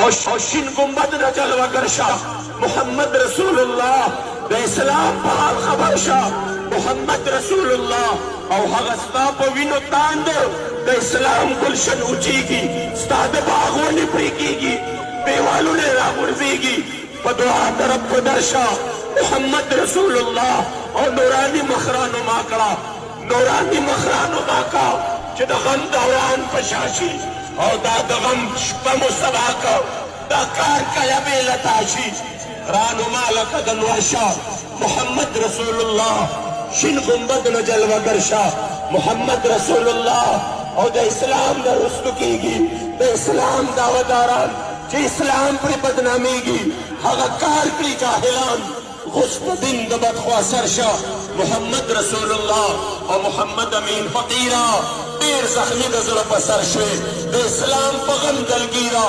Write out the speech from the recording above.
और शिन गुंबद न जलवागर शाह मोहम्मद रसूलुल्लाह द इस्लाम बहाल खबर शाह मोहम्मद रसूलुल्लाह और हगस्ता पविनो तांद द इस्लाम गुलशन उचीगी स्ताद बागों प्रीकीगी बेवालों ने रागुर्जीगी पदुआ तरफ दर्शा मोहम्मद रसूलुल्लाह और नूरानी मखरानो माकड़ा नूरानी मखरानो माका चिदगम दौरान पशाशी और दादगम मुस्तफा का दाकार कलबे लताशी रानो मालक दलवाशा मोहम्मद रसूलुल्लाह शिन गुंबद न जलवागरशा मोहम्मद रसूलुल्लाह और द इस्लाम द रुस्तुकीगी द इस्लाम दावदारान जे इस्लाम पर बदनामीगी हगकार की जाहिलान गुस्ब दिन दबत ख्वासरशा मोहम्मद रसूलुल्लाह और मोहम्मद अमीन फकीरा देर जख्मी नजर पसर शे इस्लाम पगम दलगीरा